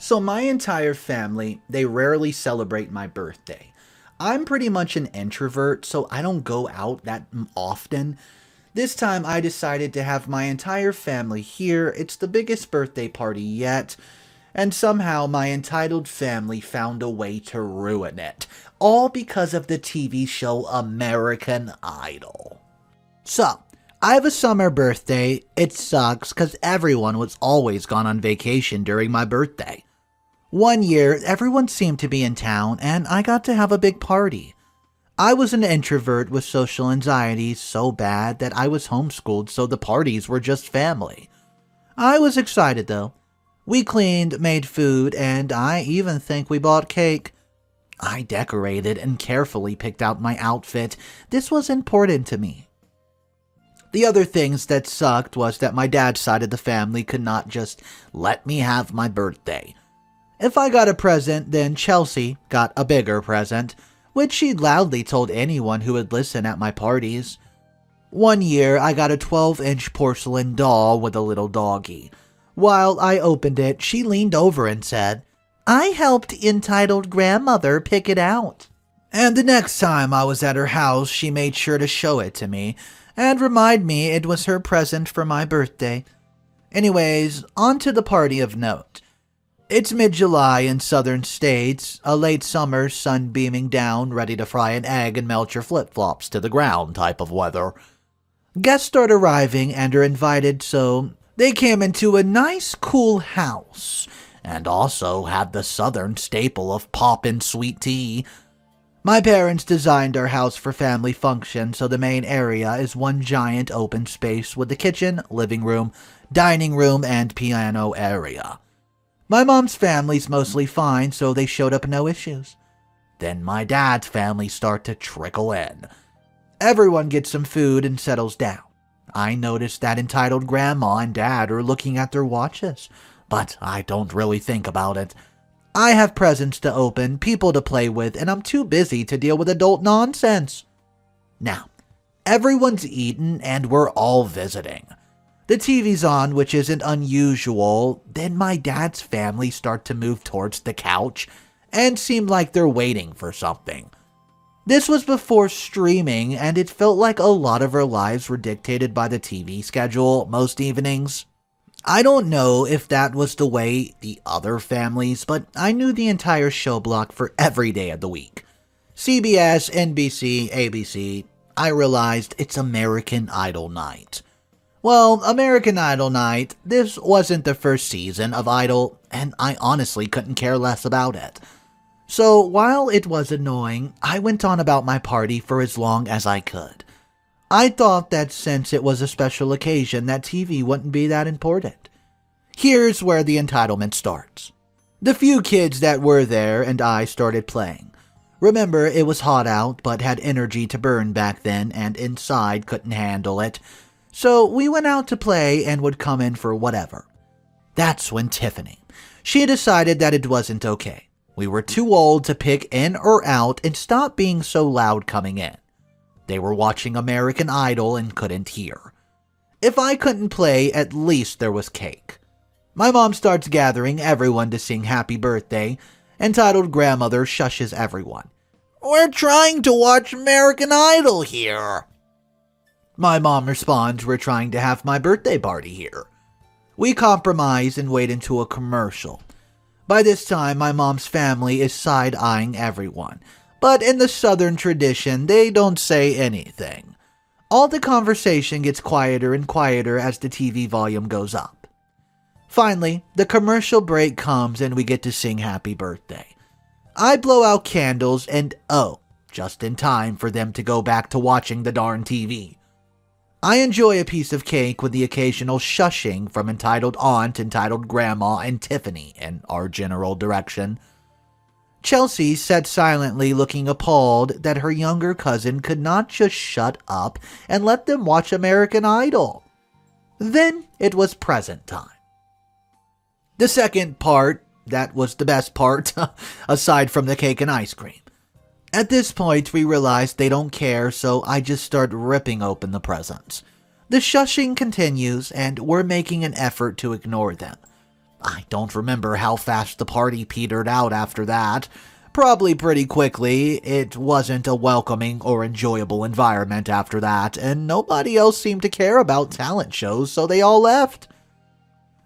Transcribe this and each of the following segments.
So my entire family, they rarely celebrate my birthday. I'm pretty much an introvert, so I don't go out that often. This time I decided to have my entire family here. It's the biggest birthday party yet. And somehow my entitled family found a way to ruin it. All because of the TV show American Idol. So, I have a summer birthday. It sucks because everyone was always gone on vacation during my birthday. One year, everyone seemed to be in town, and I got to have a big party. I was an introvert with social anxiety so bad that I was homeschooled, so the parties were just family. I was excited though. We cleaned, made food, and I even think we bought cake. I decorated and carefully picked out my outfit. This was important to me. The other things that sucked was that my dad's side of the family could not just let me have my birthday. If I got a present, then Chelsea got a bigger present, which she loudly told anyone who would listen at my parties. One year, I got a 12-inch porcelain doll with a little doggy. While I opened it, she leaned over and said, "I helped entitled grandmother pick it out." And the next time I was at her house, she made sure to show it to me and remind me it was her present for my birthday. Anyways, on to the party of note. It's mid-July in southern states, a late summer, sun beaming down, ready to fry an egg and melt your flip-flops to the ground type of weather. Guests start arriving and are invited, so they came into a nice, cool house, and also had the southern staple of poppin' sweet tea. My parents designed our house for family function, so the main area is one giant open space with the kitchen, living room, dining room, and piano area. My mom's family's mostly fine, so they showed up no issues. Then my dad's family start to trickle in. Everyone gets some food and settles down. I notice that entitled grandma and dad are looking at their watches, but I don't really think about it. I have presents to open, people to play with, and I'm too busy to deal with adult nonsense. Now, everyone's eaten and we're all visiting. The TV's on, which isn't unusual. Then my dad's family start to move towards the couch and seem like they're waiting for something. This was before streaming, and it felt like a lot of our lives were dictated by the TV schedule most evenings. I don't know if that was the way the other families, but I knew the entire show block for every day of the week. CBS, NBC, ABC. I realized it's American Idol night. Well, American Idol night, this wasn't the first season of Idol, and I honestly couldn't care less about it. So, while it was annoying, I went on about my party for as long as I could. I thought that since it was a special occasion, that TV wouldn't be that important. Here's where the entitlement starts. The few kids that were there and I started playing. Remember, it was hot out, but had energy to burn back then, and inside couldn't handle it. So we went out to play and would come in for whatever. That's when Tiffany. She decided that it wasn't okay. We were too old to pick in or out and stop being so loud coming in. They were watching American Idol and couldn't hear. If I couldn't play, at least there was cake. My mom starts gathering everyone to sing happy birthday. Entitled grandmother shushes everyone. "We're trying to watch American Idol here." My mom responds, "We're trying to have my birthday party here." We compromise and wait into a commercial. By this time, my mom's family is side-eyeing everyone. But in the southern tradition, they don't say anything. All the conversation gets quieter and quieter as the TV volume goes up. Finally, the commercial break comes and we get to sing happy birthday. I blow out candles and just in time for them to go back to watching the darn TV. I enjoy a piece of cake with the occasional shushing from entitled aunt, entitled grandma, and Tiffany in our general direction. Chelsea sat silently looking appalled that her younger cousin could not just shut up and let them watch American Idol. Then it was present time. The second part, that was the best part, aside from the cake and ice cream. At this point, we realized they don't care, so I just start ripping open the presents. The shushing continues, and we're making an effort to ignore them. I don't remember how fast the party petered out after that. Probably pretty quickly. It wasn't a welcoming or enjoyable environment after that, and nobody else seemed to care about talent shows, so they all left.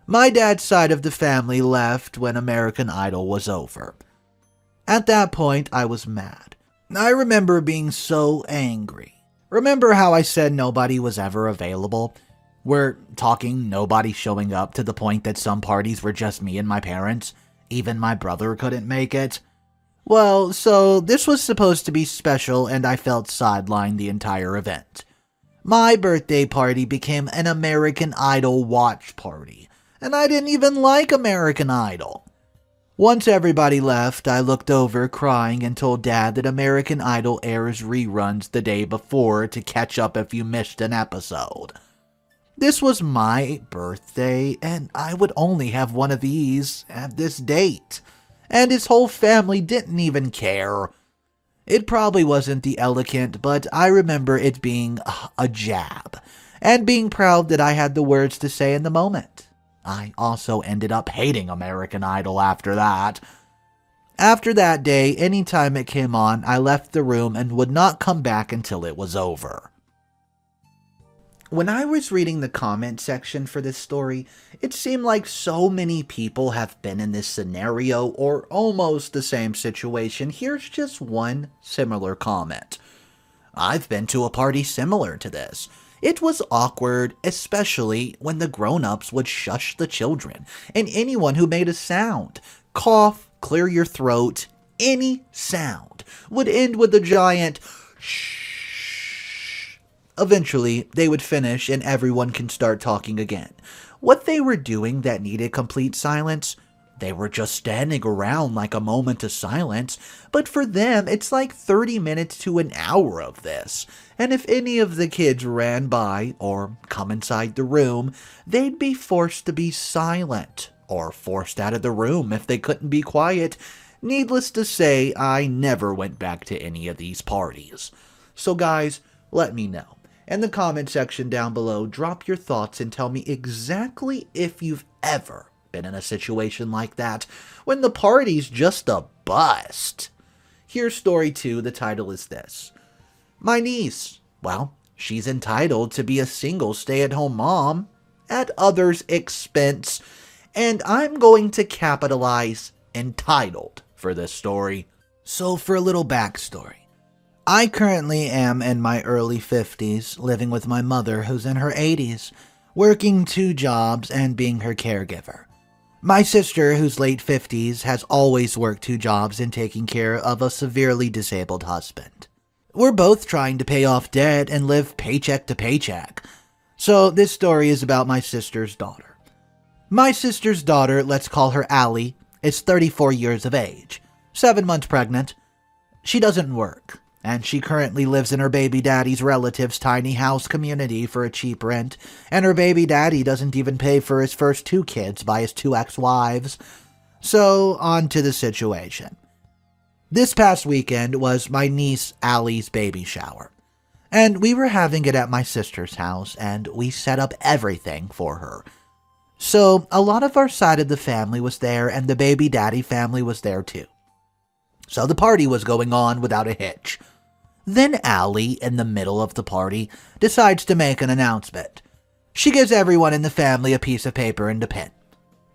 My dad's side of the family left when American Idol was over. At that point, I was mad. I remember being so angry. Remember how I said nobody was ever available? We're talking nobody showing up to the point that some parties were just me and my parents. Even my brother couldn't make it. Well, so this was supposed to be special and I felt sidelined the entire event. My birthday party became an American Idol watch party, and I didn't even like American Idol. Once everybody left, I looked over crying and told Dad that American Idol airs reruns the day before to catch up if you missed an episode. This was my birthday, and I would only have one of these at this date. And his whole family didn't even care. It probably wasn't the elegant, but I remember it being a jab, and being proud that I had the words to say in the moment. I also ended up hating American Idol after that. After that day, anytime it came on, I left the room and would not come back until it was over. When I was reading the comment section for this story, it seemed like so many people have been in this scenario or almost the same situation. Here's just one similar comment. I've been to a party similar to this. It was awkward, especially when the grown-ups would shush the children and anyone who made a sound. Cough, clear your throat, any sound would end with a giant shh. Eventually, they would finish and everyone can start talking again. What they were doing that needed complete silence, they were just standing around like a moment of silence, but for them, it's like 30 minutes to an hour of this. And if any of the kids ran by or come inside the room, they'd be forced to be silent or forced out of the room if they couldn't be quiet. Needless to say, I never went back to any of these parties. So guys, let me know. In the comment section down below, drop your thoughts and tell me exactly if you've ever been in a situation like that, when the party's just a bust. Here's story 2, the title is this. My niece, well, she's entitled to be a single stay-at-home mom, at others' expense, and I'm going to capitalize entitled for this story. So for a little backstory. I currently am in my early 50s, living with my mother who's in her 80s, working 2 jobs and being her caregiver. My sister, who's late 50s, has always worked 2 jobs and taking care of a severely disabled husband. We're both trying to pay off debt and live paycheck to paycheck. So this story is about my sister's daughter. My sister's daughter, let's call her Allie, is 34 years of age, 7 months pregnant. She doesn't work, and she currently lives in her baby daddy's relative's tiny house community for a cheap rent, and her baby daddy doesn't even pay for his first 2 kids by his 2 ex-wives. So, on to the situation. This past weekend was my niece Allie's baby shower, and we were having it at my sister's house, and we set up everything for her. So, a lot of our side of the family was there, and the baby daddy family was there too. So the party was going on without a hitch. Then Allie, in the middle of the party, decides to make an announcement. She gives everyone in the family a piece of paper and a pen.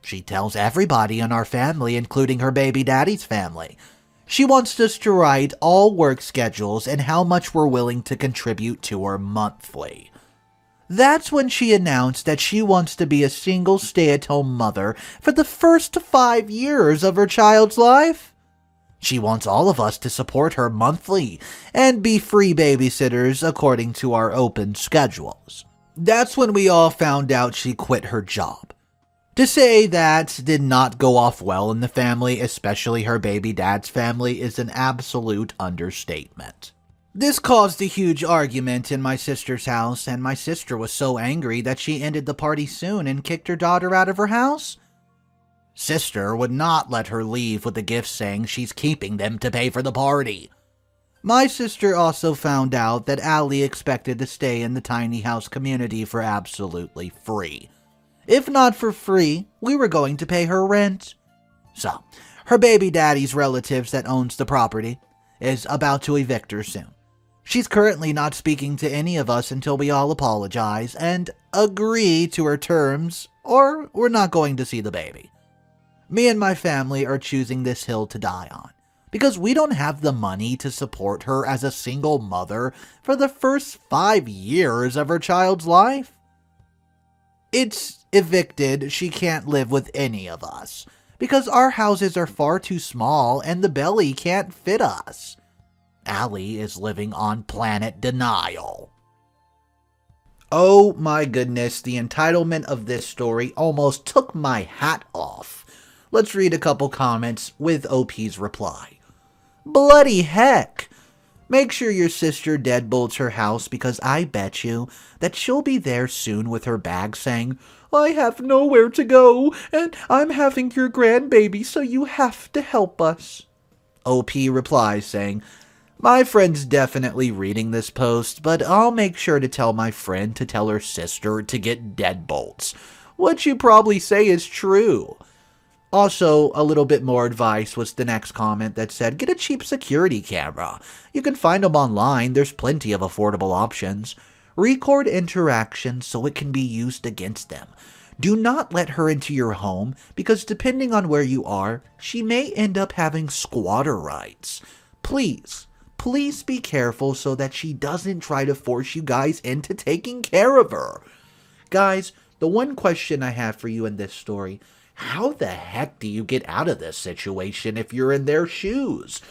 She tells everybody in our family, including her baby daddy's family. She wants us to write all work schedules and how much we're willing to contribute to her monthly. That's when she announced that she wants to be a single stay-at-home mother for the first 5 years of her child's life. She wants all of us to support her monthly and be free babysitters according to our open schedules. That's when we all found out she quit her job. To say that did not go off well in the family, especially her baby dad's family, is an absolute understatement. This caused a huge argument in my sister's house, and my sister was so angry that she ended the party soon and kicked her daughter out of her house. Sister would not let her leave with the gifts, saying she's keeping them to pay for the party. My sister also found out that Allie expected to stay in the tiny house community for absolutely free. If not for free, we were going to pay her rent. So, her baby daddy's relatives that owns the property is about to evict her soon. She's currently not speaking to any of us until we all apologize and agree to her terms, or we're not going to see the baby. Me and my family are choosing this hill to die on, because we don't have the money to support her as a single mother for the first 5 years of her child's life. It's evicted, she can't live with any of us, because our houses are far too small and the belly can't fit us. Allie is living on planet denial. Oh my goodness, the entitlement of this story almost took my hat off. Let's read a couple comments with OP's reply. Bloody heck! Make sure your sister deadbolts her house, because I bet you that she'll be there soon with her bag saying, I have nowhere to go, and I'm having your grandbaby, so you have to help us. OP replies saying, my friend's definitely reading this post, but I'll make sure to tell my friend to tell her sister to get deadbolts. What you probably say is true. Also, a little bit more advice was the next comment that said, get a cheap security camera. You can find them online, there's plenty of affordable options. Record interactions so it can be used against them. Do not let her into your home, because depending on where you are, she may end up having squatter rights. Please be careful so that she doesn't try to force you guys into taking care of her. Guys, the one question I have for you in this story, how the heck do you get out of this situation if you're in their shoes?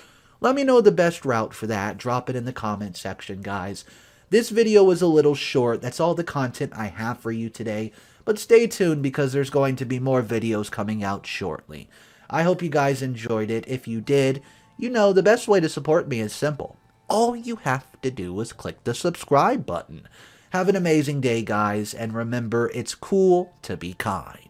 Let me know the best route for that. Drop it in the comment section, guys. This video was a little short. That's all the content I have for you today. But stay tuned, because there's going to be more videos coming out shortly. I hope you guys enjoyed it. If you did, you know the best way to support me is simple. All you have to do is click the subscribe button. Have an amazing day, guys, and remember, it's cool to be kind.